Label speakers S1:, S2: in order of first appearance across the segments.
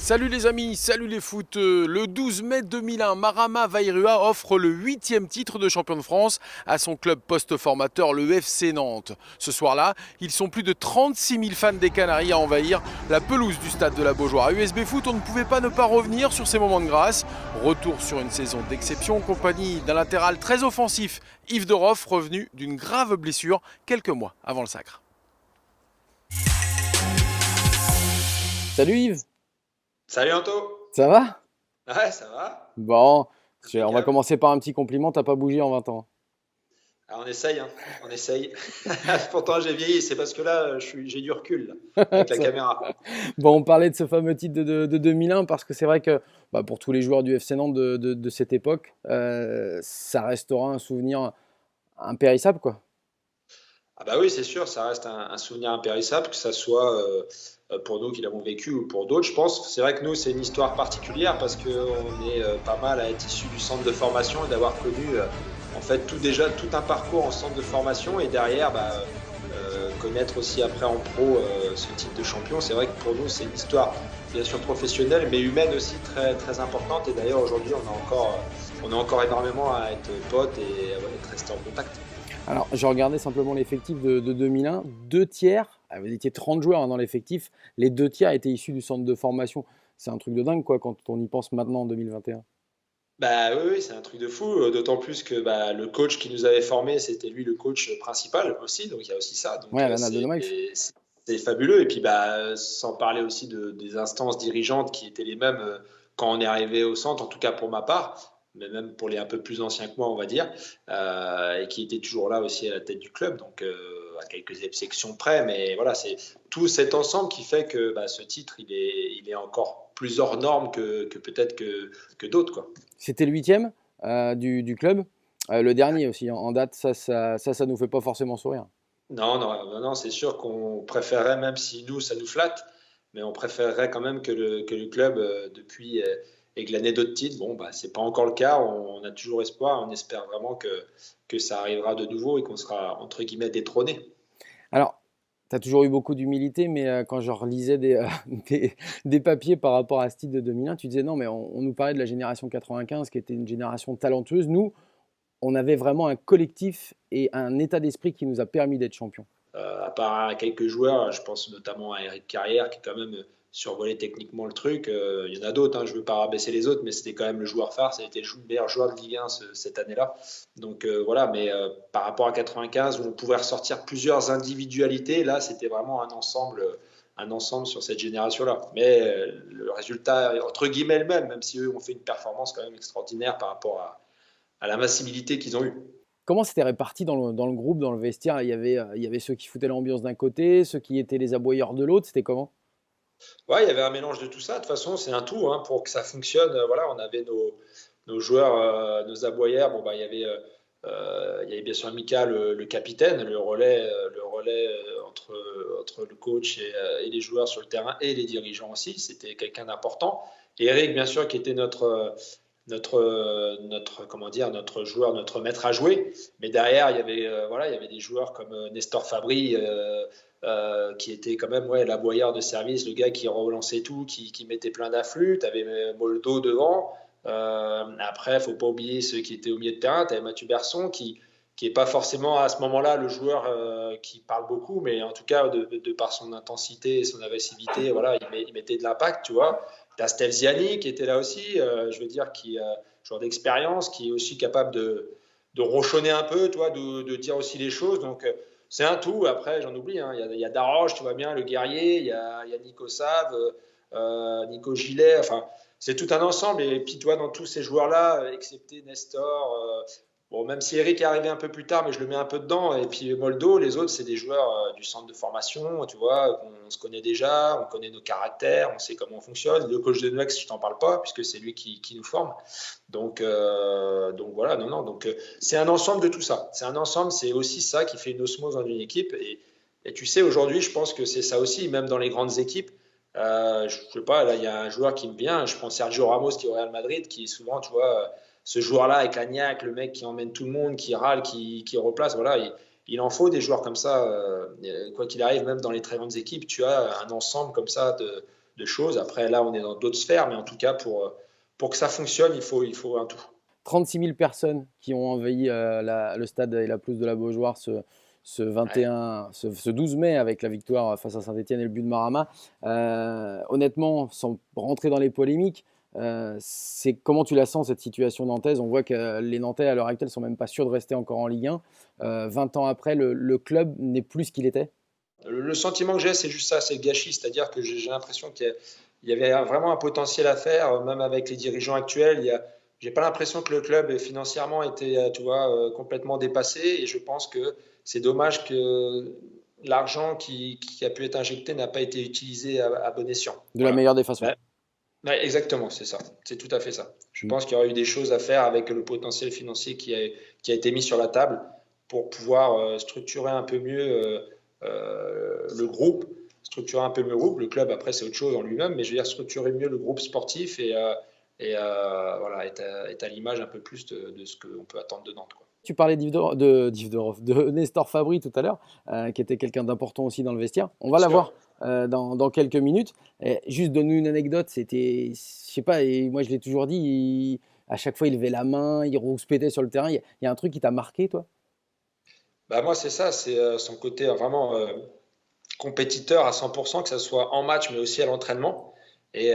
S1: Salut les amis, salut les footeux. Le 12 mai 2001, Marama Vairua offre le 8e titre de champion de France à son club post-formateur, le FC Nantes. Ce soir-là, ils sont plus de 36 000 fans des Canaries à envahir la pelouse du stade de la Beaujoire. À USB Foot, on ne pouvait pas ne pas revenir sur ces moments de grâce. Retour sur une saison d'exception en compagnie d'un latéral très offensif, Yves Deroff, revenu d'une grave blessure quelques mois avant le sacre.
S2: Salut Yves,
S3: Salut Anto.
S2: ça va?
S3: Ouais, ça va.
S2: Bon, on va
S3: Impeccable.
S2: commencer par un petit compliment, t'as pas bougé en 20 ans.
S3: Ah, on essaye, hein. On essaye. Pourtant, j'ai vieilli, c'est parce que là, j'ai du recul là, avec la
S2: Ça-
S3: caméra.
S2: Bon, on parlait de ce fameux titre de 2001 parce que c'est vrai que pour tous les joueurs du FC Nantes de cette époque, ça restera un souvenir impérissable, quoi.
S3: Ah bah oui, c'est sûr, ça reste un souvenir impérissable, que ça soit pour nous qui l'avons vécu ou pour d'autres, je pense. C'est vrai que nous, c'est une histoire particulière parce qu'on est pas mal à être issus du centre de formation et d'avoir connu en fait tout un parcours en centre de formation et derrière connaître aussi après en pro ce titre de champion. C'est vrai que pour nous, c'est une histoire bien sûr professionnelle mais humaine aussi très, très importante et d'ailleurs aujourd'hui, on a encore énormément à être potes et à être restés en contact.
S2: Alors, je regardais simplement l'effectif de 2001, deux tiers, vous étiez 30 joueurs dans l'effectif, les deux tiers étaient issus du centre de formation. C'est un truc de dingue, quoi, quand on y pense maintenant en 2021.
S3: Bah oui, oui, c'est un truc de fou, d'autant plus que le coach qui nous avait formés, c'était lui le coach principal aussi, donc il y a aussi ça, donc
S2: Ouais, Lana Domenech.
S3: c'est fabuleux. Et puis sans parler aussi des instances dirigeantes qui étaient les mêmes quand on est arrivé au centre, en tout cas pour ma part, mais même pour les un peu plus anciens que moi, on va dire, et qui étaient toujours là aussi à la tête du club, donc à quelques exceptions près, mais voilà, c'est tout cet ensemble qui fait que ce titre, il est encore plus hors norme que peut-être que d'autres, quoi.
S2: C'était le 8e du club. Le dernier aussi en date, ça nous fait pas forcément sourire.
S3: Non, non, non, non, c'est sûr qu'on préférerait, même si nous, ça nous flatte, mais on préférerait quand même que le club, depuis, ait glané d'autres titres. Bon, c'est pas encore le cas, on a toujours espoir, on espère vraiment que ça arrivera de nouveau et qu'on sera, entre guillemets, détrôné.
S2: Alors, tu as toujours eu beaucoup d'humilité, mais quand je relisais des papiers par rapport à ce titre de 2001, tu disais non, mais on nous parlait de la génération 95 qui était une génération talentueuse. Nous, on avait vraiment un collectif et un état d'esprit qui nous a permis d'être champions.
S3: À part quelques joueurs, je pense notamment à Eric Carrière qui quand même survolé techniquement le truc. Il y en a d'autres, hein, je ne veux pas rabaisser les autres, mais c'était quand même le joueur phare, c'était le meilleur joueur de Ligue 1 cette année-là. Donc voilà, mais par rapport à 95 où on pouvait ressortir plusieurs individualités, là c'était vraiment un ensemble sur cette génération-là. Mais le résultat, entre guillemets, le même si eux ont fait une performance quand même extraordinaire par rapport à la massibilité qu'ils ont eue.
S2: Comment c'était réparti dans le groupe, dans le vestiaire? Il y avait ceux qui foutaient l'ambiance d'un côté, ceux qui étaient les aboyeurs de l'autre. C'était comment?
S3: Ouais, il y avait un mélange de tout ça. De toute façon, c'est un tout, hein, pour que ça fonctionne. Voilà, on avait nos joueurs, nos aboyeurs. Bon, il y avait bien sûr Mika, le capitaine, le relais entre le coach et les joueurs sur le terrain et les dirigeants aussi. C'était quelqu'un d'important. Et Eric, bien sûr, qui était comment dire, notre joueur, notre maître à jouer. Mais derrière, il y avait des joueurs comme Nestor Fabri, qui était quand même l'aboyeur de service, le gars qui relançait tout, qui mettait plein d'afflux. Tu avais Moldo devant. Après, il ne faut pas oublier ceux qui étaient au milieu de terrain. Tu avais Mathieu Berson qui n'est pas forcément à ce moment-là le joueur qui parle beaucoup, mais en tout cas, de par son intensité et son agressivité, voilà, il mettait de l'impact, tu vois. T'as Steph Ziani qui était là aussi, je veux dire, joueur d'expérience, qui est aussi capable de ronchonner un peu, tu vois, de dire aussi les choses. Donc, c'est un tout. Après, j'en oublie, hein. Il y a Daroche, tu vois bien, le guerrier. Il y a Nico Save, Nico Gillet. Enfin, c'est tout un ensemble. Et puis, toi, dans tous ces joueurs-là, excepté Nestor, bon, même si Eric est arrivé un peu plus tard, mais je le mets un peu dedans. Et puis Moldo, les autres, c'est des joueurs du centre de formation, tu vois, on se connaît déjà, on connaît nos caractères, on sait comment on fonctionne. Le coach de Nex, je t'en parle pas, puisque c'est lui qui nous forme. Donc voilà, non, non. Donc c'est un ensemble de tout ça. C'est un ensemble, c'est aussi ça qui fait une osmose dans une équipe. Et tu sais, aujourd'hui, je pense que c'est ça aussi, même dans les grandes équipes. Je sais pas, là, il y a un joueur qui me vient, je prends Sergio Ramos qui est au Real Madrid, qui est souvent, tu vois, ce joueur-là avec la niaque, le mec qui emmène tout le monde, qui râle, qui replace. Voilà, il en faut des joueurs comme ça. Quoi qu'il arrive, même dans les très grandes équipes, tu as un ensemble comme ça choses. Après, là, on est dans d'autres sphères, mais en tout cas, pour que ça fonctionne, il faut un tout.
S2: 36 000 personnes qui ont envahi le stade et la pelouse de la Beaujoire ce 12 mai avec la victoire face à Saint-Etienne et le but de Marama. Honnêtement, sans rentrer dans les polémiques, comment tu la sens cette situation nantaise? On voit que les Nantais à l'heure actuelle ne sont même pas sûrs de rester encore en Ligue 1. 20 ans après, le club n'est plus ce qu'il était.
S3: Le sentiment que j'ai, c'est juste ça, c'est le gâchis. C'est-à-dire que j'ai l'impression qu'il y avait vraiment un potentiel à faire, même avec les dirigeants actuels. J'ai pas l'impression que le club financièrement était, tu vois, complètement dépassé. Et je pense que c'est dommage que l'argent qui a pu être injecté n'a pas été utilisé à bon escient.
S2: De la meilleure des façons.
S3: Ouais, exactement, c'est ça. C'est tout à fait ça. Je pense qu'il y aurait eu des choses à faire avec le potentiel financier qui a été mis sur la table pour pouvoir structurer un peu mieux le groupe, structurer un peu mieux le groupe. Le club, après, c'est autre chose en lui-même, mais je veux dire structurer mieux le groupe sportif et voilà, être à l'image un peu plus de ce qu'on peut attendre de Nantes, quoi.
S2: Tu parlais de Nestor Fabry tout à l'heure, qui était quelqu'un d'important aussi dans le vestiaire. On va l'avoir dans quelques minutes. Juste donne-nous une anecdote. C'était, je sais pas, et moi je l'ai toujours dit, à chaque fois il levait la main, il rouspétait sur le terrain. Il y a un truc qui t'a marqué, toi?
S3: Bah moi, c'est ça, c'est son côté vraiment compétiteur à 100%, que ce soit en match, mais aussi à l'entraînement. Et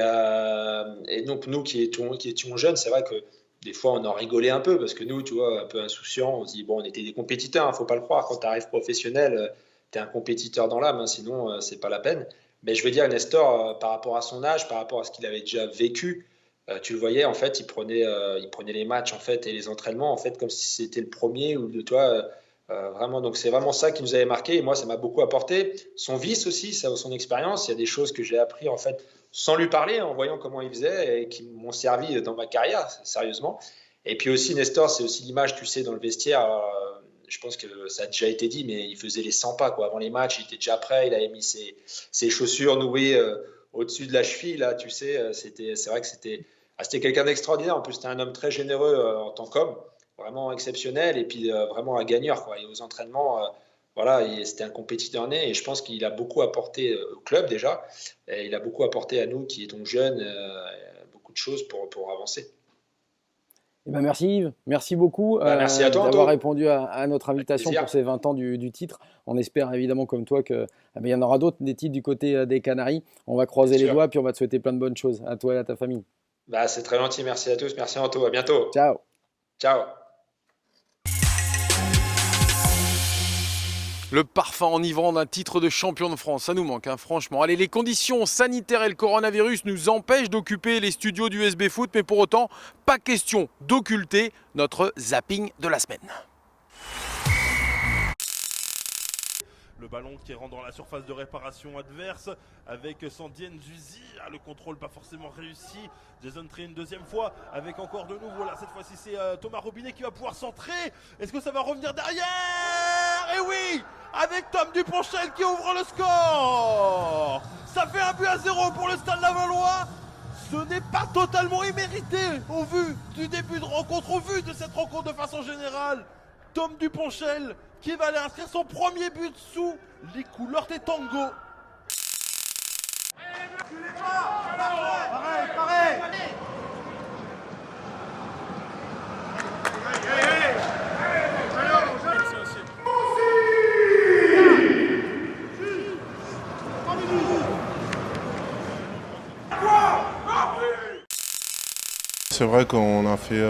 S3: donc, nous qui étions jeunes, c'est vrai que des fois, on en rigolait un peu, parce que nous, tu vois, un peu insouciants, on se dit, bon, on était des compétiteurs, faut pas le croire. Quand tu arrives professionnel, tu es un compétiteur dans l'âme, sinon, c'est pas la peine. Mais je veux dire, Nestor, par rapport à son âge, par rapport à ce qu'il avait déjà vécu, tu le voyais, en fait, il prenait les matchs en fait, et les entraînements en fait, comme si c'était le premier ou de toi. Vraiment, donc c'est vraiment ça qui nous avait marqué et moi ça m'a beaucoup apporté. Son vice aussi, son expérience, il y a des choses que j'ai appris en fait sans lui parler, en voyant comment il faisait et qui m'ont servi dans ma carrière, sérieusement. Et puis aussi Nestor, c'est aussi l'image, tu sais, dans le vestiaire. Je pense que ça a déjà été dit, mais il faisait les 100 pas quoi. Avant les matchs, il était déjà prêt, il avait mis ses chaussures nouées au-dessus de la cheville, là, tu sais. C'est vrai que c'était quelqu'un d'extraordinaire. En plus, c'était un homme très généreux en tant qu'homme, vraiment exceptionnel et puis vraiment un gagneur, quoi. Et aux entraînements, voilà, c'était un compétiteur né et je pense qu'il a beaucoup apporté au club déjà et il a beaucoup apporté à nous qui étions jeunes, beaucoup de choses pour avancer.
S2: Eh ben merci Yves, merci beaucoup
S3: merci à toi,
S2: d'avoir
S3: Anto.
S2: répondu à notre invitation pour ces 20 ans du titre. On espère évidemment comme toi qu'il y en aura d'autres, des titres du côté des Canaries. On va croiser les doigts puis on va te souhaiter plein de bonnes choses à toi et à ta famille.
S3: C'est très gentil, merci à tous, merci Anto, à bientôt.
S2: Ciao.
S3: Ciao.
S1: Le parfum enivrant d'un titre de champion de France, ça nous manque, hein, franchement. Allez, les conditions sanitaires et le coronavirus nous empêchent d'occuper les studios du SB Foot, mais pour autant, pas question d'occulter notre zapping de la semaine.
S4: Le ballon qui rentre dans la surface de réparation adverse avec Sandien Zuzi. Le contrôle pas forcément réussi. Jason Tré une deuxième fois avec encore de nouveau. Là, cette fois-ci, c'est Thomas Robinet qui va pouvoir centrer. Est-ce que ça va revenir derrière? Et oui, avec Tom Duponchel qui ouvre le score. Ça fait 1-0 pour le Stade Lavallois. Ce n'est pas totalement immérité au vu du début de rencontre, au vu de cette rencontre de façon générale. Tom Duponchel qui va aller inscrire son premier but sous les couleurs des Tango. Pareil.
S5: C'est vrai qu'on a fait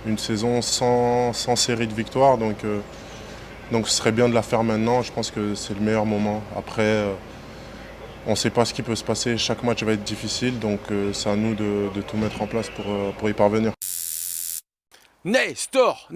S5: une saison sans série de victoires, donc ce serait bien de la faire maintenant. Je pense que c'est le meilleur moment. Après, on ne sait pas ce qui peut se passer. Chaque match va être difficile, donc c'est à nous de tout mettre en place pour y parvenir.
S1: Nestor.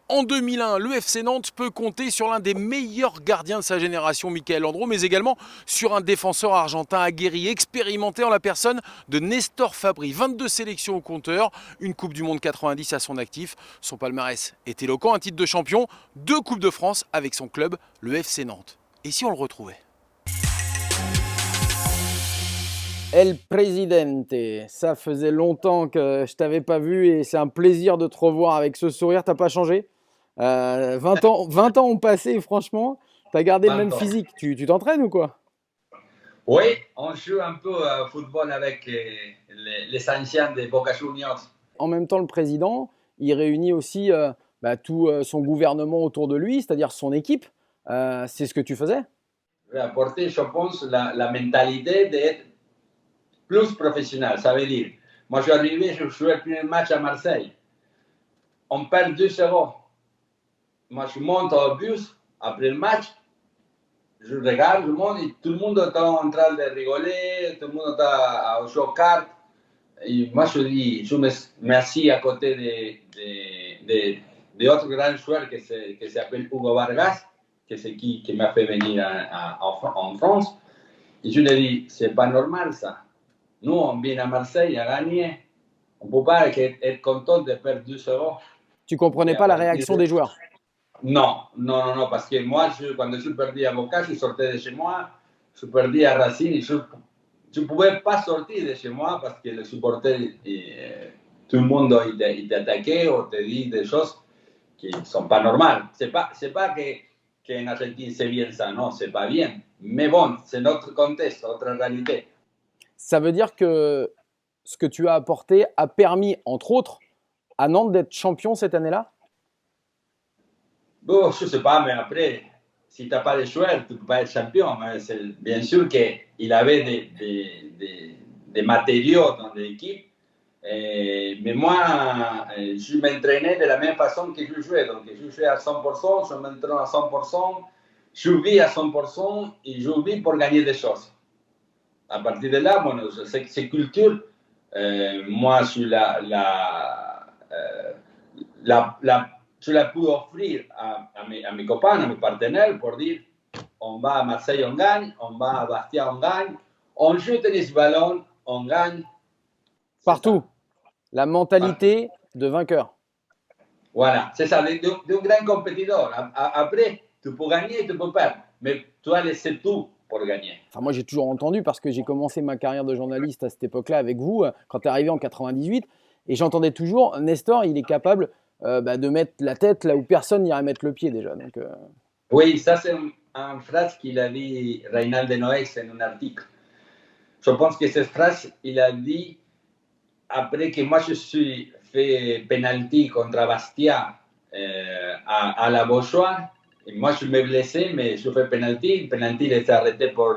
S1: En 2001, le FC Nantes peut compter sur l'un des meilleurs gardiens de sa génération, Michael Landreau, mais également sur un défenseur argentin aguerri, expérimenté en la personne de Nestor Fabry. 22 sélections au compteur, une Coupe du Monde 90 à son actif. Son palmarès est éloquent, un titre de champion, 2 Coupes de France avec son club, le FC Nantes. Et si on le retrouvait ?
S2: El Presidente, ça faisait longtemps que je t'avais pas vu et c'est un plaisir de te revoir avec ce sourire. T'as pas changé. 20 ans ont passé, franchement, tu as gardé le même physique. Tu t'entraînes ou quoi?
S6: Oui, on joue un peu au football avec les anciens de Boca Juniors.
S2: En même temps, le président, il réunit aussi tout son gouvernement autour de lui, c'est-à-dire son équipe. C'est ce que tu faisais?
S6: Apporter, je pense, la mentalité d'être plus professionnel. Ça veut dire, moi je suis arrivé, je jouais le premier match à Marseille. On perd 2-0. Moi je monte au bus après le match. Je regarde le monde et tout le monde est en train de rigoler, tout le monde est à jouer aux cartes. Et moi, je dis, je m'assis à côté d'autres grands joueurs qui s'appelle Hugo Vargas, que c'est qui m'a fait venir en France. Et je lui dis, c'est pas normal ça. Nous, on vient à Marseille à gagner. On ne peut pas être content de perdre 2-0.
S2: Tu comprenais pas la réaction des joueurs?
S6: Non, parce que moi, quand je suis perdu à Boca, je sortais de chez moi, je suis perdu à Racine, et je ne pouvais pas sortir de chez moi parce que les supporters, tout le monde t'attaquait ou te dit des choses qui ne sont pas normales. Ce n'est pas qu'en Argentine c'est bien ça, non, ce n'est pas bien. Mais bon, c'est notre contexte, notre réalité.
S2: Ça veut dire que ce que tu as apporté a permis, entre autres, à Nantes d'être champion cette année-là?
S6: Bon, je ne sais pas, mais après, si tu n'as pas de joueurs, tu ne peux pas être champion. Mais bien sûr qu'il avait des matériaux dans l'équipe. Mais moi, je m'entraînais de la même façon que je jouais. Donc, je jouais à 100%, je m'entraîne à 100%, je vis à 100% et je vis pour gagner des choses. À partir de là, bon, c'est culture. Moi, je l'ai pu offrir à mes copains, à mes partenaires pour dire on va à Marseille, on gagne, on va à Bastia, on gagne, on joue tennis ballon, on gagne.
S2: Partout. La mentalité de vainqueur.
S6: Voilà, c'est ça, d'un grand compétiteur. Après, tu peux gagner, tu peux perdre, mais tu as laissé tout pour gagner.
S2: Enfin, moi, j'ai toujours entendu, parce que j'ai commencé ma carrière de journaliste à cette époque-là avec vous, quand tu es arrivé en 98, et j'entendais toujours, Nestor, il est capable de mettre la tête là où personne n'irait mettre le pied déjà. Donc,
S6: Oui, ça c'est une phrase qu'il a dit Reynald de Noailles dans un article. Je pense que cette phrase, il a dit après que moi je suis fait penalty contre Bastia à la Beaujoire. Et moi je me blessé, mais je fais penalty. Le penalty il était arrêté pour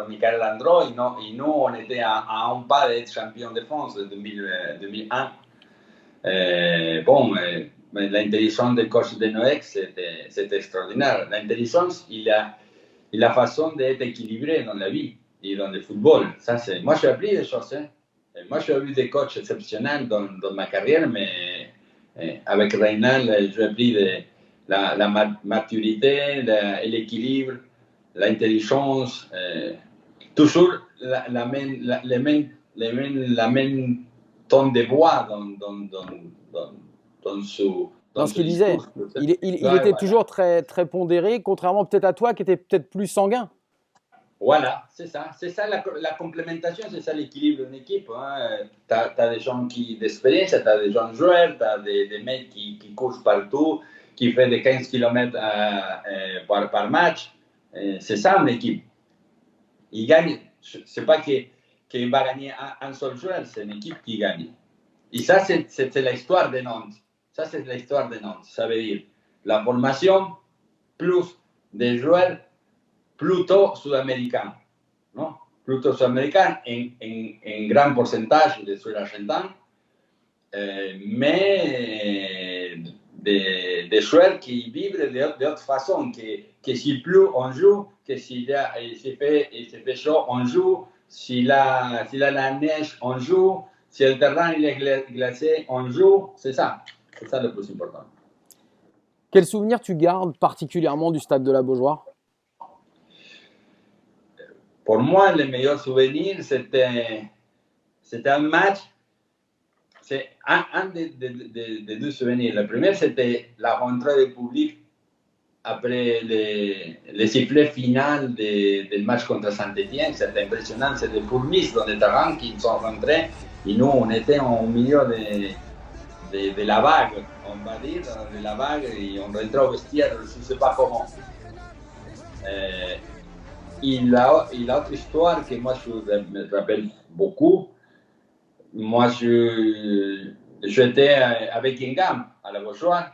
S6: Michael Landreau. Et nous, on était à un pas d'être champion de France de 2001. Mais l'intelligence du coach de Noailles, c'était extraordinaire. L'intelligence et la façon d'être équilibré dans la vie et dans le football. Ça, moi, j'ai appris des choses. Hein. Moi, j'ai eu des coachs exceptionnels dans ma carrière, mais avec Reynald, j'ai appris la maturité, l'équilibre, l'intelligence, toujours la même ton de voix dans
S2: ce qu'il disait. Il était toujours très, très pondéré, contrairement peut-être à toi qui était peut-être plus sanguin.
S6: Voilà, c'est ça la complémentation, c'est ça l'équilibre d'une équipe. Hein. Tu as des gens d'expérience, tu as des jeunes joueurs, tu as des mecs qui courent partout, qui font des 15 km par match. C'est ça une équipe. Il gagne, c'est pas qu'il va gagner un seul joueur, c'est une équipe qui gagne. Et ça, c'est l'histoire de Nantes. Ça, c'est l'histoire de Nantes. Ça veut dire la formation plus des joueurs plutôt sud-américains. Non? Plutôt sud-américains, en grand pourcentage de sud-argentins, mais des joueurs qui vivent d'autre façon, que si plus on joue, que s'il se fait chaud, on joue, s'il a la neige, on joue, si le terrain il est glacé, on joue, c'est ça le plus important.
S2: Quel souvenir tu gardes particulièrement du stade de la Beaujoire?
S6: Pour moi, le meilleur souvenir, c'était un match. C'est un des deux souvenirs. Le premier, c'était la rentrée du public après le sifflet final du match contre Saint-Étienne. C'était impressionnant. C'était des fourmis dans les terrains qui sont rentrés. Et nous, on était au milieu de la vague, on va dire, de la vague, et on rentrait au vestiaire, je ne sais pas comment. il a autre histoire que moi je me rappelle beaucoup. Moi, j'étais avec Guingamp à la Beaujoire.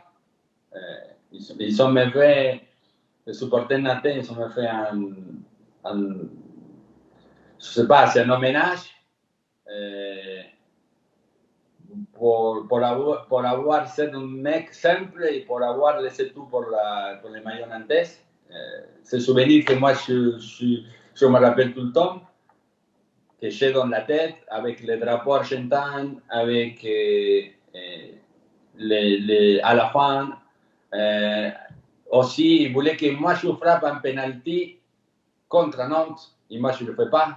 S6: Ils ont me fait, les supporters nantais, ils ont me fait je sais pas, c'est un hommage pour avoir c'est un mec simple et pour avoir laissé tout pour les maillots nantais. C'est un souvenir que moi, je me rappelle tout le temps, que j'ai dans la tête, avec les drapeaux argentins, avec à la fin. Aussi, il voulait que moi, je frappe un penalty contre Nantes, et moi, je ne le fais pas.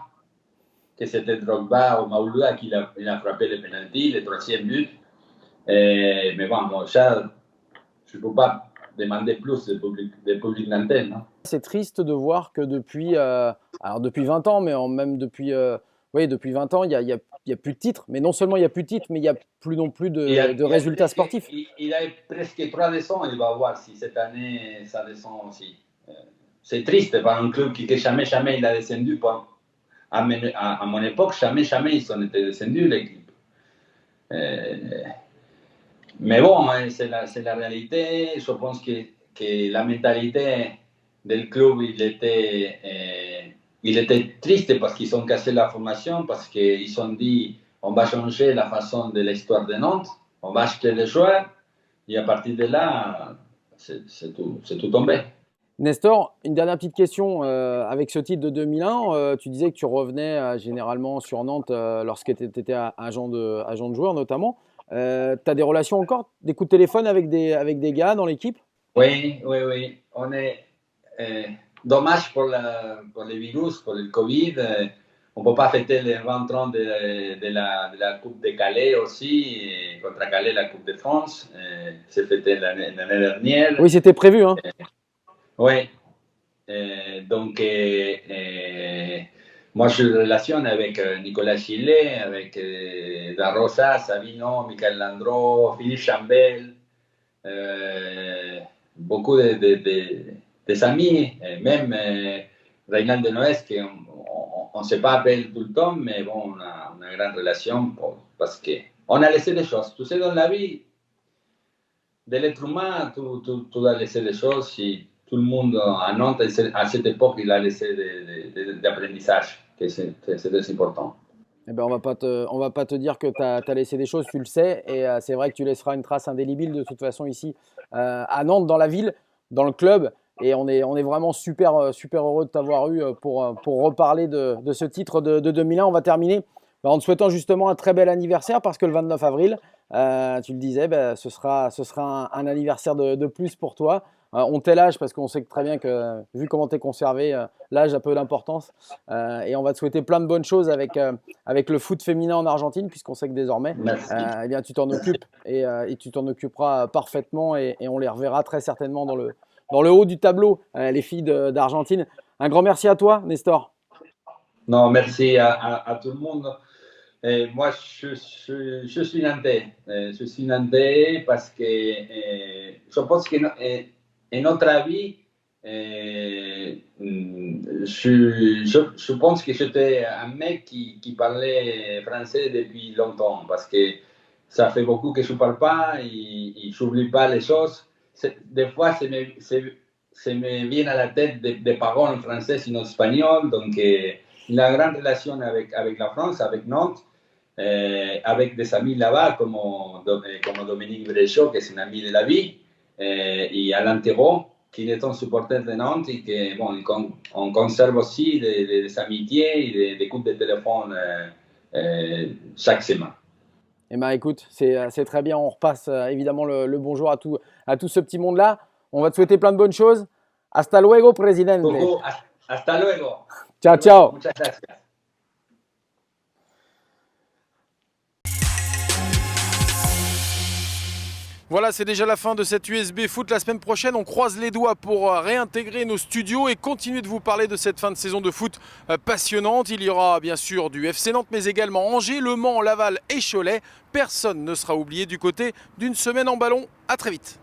S6: Que c'était Drogba ou Maoulouda qui a frappé le penalty, le troisième but. Mais bon, ça, je ne peux pas demander plus du public nantais.
S2: C'est triste de voir que depuis 20 ans, mais même depuis 20 ans, il y a plus de titres. Mais non seulement il n'y a plus de titres, mais il n'y a plus non plus de résultats sportifs.
S6: Il a presque 3 descentes, il va voir si cette année ça descend aussi. C'est triste pour un club qui jamais il a descendu. À mon époque, jamais ils ont été descendus, l'équipe. Mais bon, c'est la réalité. Je pense que la mentalité du club, il était triste parce qu'ils ont cassé la formation, parce qu'ils ont dit on va changer la façon de l'histoire de Nantes, on va acheter les joueurs, et à partir de là, c'est tout tombé.
S2: Nestor, une dernière petite question. Avec ce titre de 2001, tu disais que tu revenais généralement sur Nantes lorsque tu étais agent de joueur notamment. Tu as des relations encore, des coups de téléphone avec des gars dans l'équipe?
S6: Oui. On est dommage pour le virus, pour le Covid. On ne peut pas fêter les 20 ans de la Coupe de Calais aussi, contre Calais, la Coupe de France. C'est fêté l'année dernière.
S2: Oui, c'était prévu. Hein.
S6: Oui. Donc, moi, je relationne avec Nicolas Gillet, avec Da Rosa, Savino, Michael Landreau, Philippe Chambel, beaucoup des amis, même Reynald Denoès, qu'on ne s'est pas appelé tout le temps, mais bon, on a une grande relation parce qu'on a laissé des choses. Tu sais, dans la vie de l'être humain, tu dois laisser des choses. Si tout le monde à Nantes, à cette époque, il a laissé d'apprentissage, que c'est très important.
S2: Eh ben, on va pas te dire que tu as laissé des choses, tu le sais, et c'est vrai que tu laisseras une trace indélébile de toute façon ici à Nantes, dans la ville, dans le club, et on est vraiment super heureux de t'avoir eu pour reparler de ce titre de 2001. On va terminer en te souhaitant justement un très bel anniversaire, parce que le 29 avril, tu le disais, ce sera un anniversaire de plus pour toi. On tait l'âge parce qu'on sait très bien que, vu comment tu es conservé, l'âge a peu d'importance. Et on va te souhaiter plein de bonnes choses avec le foot féminin en Argentine, puisqu'on sait que désormais, eh bien, tu t'en occupes et tu t'en occuperas parfaitement. Et on les reverra très certainement dans le haut du tableau, les filles d'Argentine. Un grand merci à toi, Nestor.
S6: Non, merci à tout le monde. Moi, je suis nantais. Je suis nantais parce que je pense que notre avis, je pense que j'étais un mec qui parlait français depuis longtemps, parce que ça fait beaucoup que je ne parle pas et je n'oublie pas les choses. Des fois, ça me vient à la tête des paroles en français et en espagnol. Donc, la grande relation avec la France, avec Nantes, avec des amis là-bas comme Dominique Bréchot, qui est un ami de la vie, et Alain Thérault, qui est un supporter de Nantes, et que, bon, on conserve aussi des amitiés et des coups de téléphone chaque semaine.
S2: Eh ben, écoute, c'est très bien. On repasse évidemment le bonjour à tout ce petit monde-là. On va te souhaiter plein de bonnes choses. Hasta luego, presidente.
S6: Hasta luego.
S2: Ciao, ciao.
S6: Muchas gracias.
S1: Voilà, c'est déjà la fin de cette USB Foot. La semaine prochaine, on croise les doigts pour réintégrer nos studios et continuer de vous parler de cette fin de saison de foot passionnante. Il y aura bien sûr du FC Nantes, mais également Angers, Le Mans, Laval et Cholet. Personne ne sera oublié du côté d'une semaine en ballon. À très vite.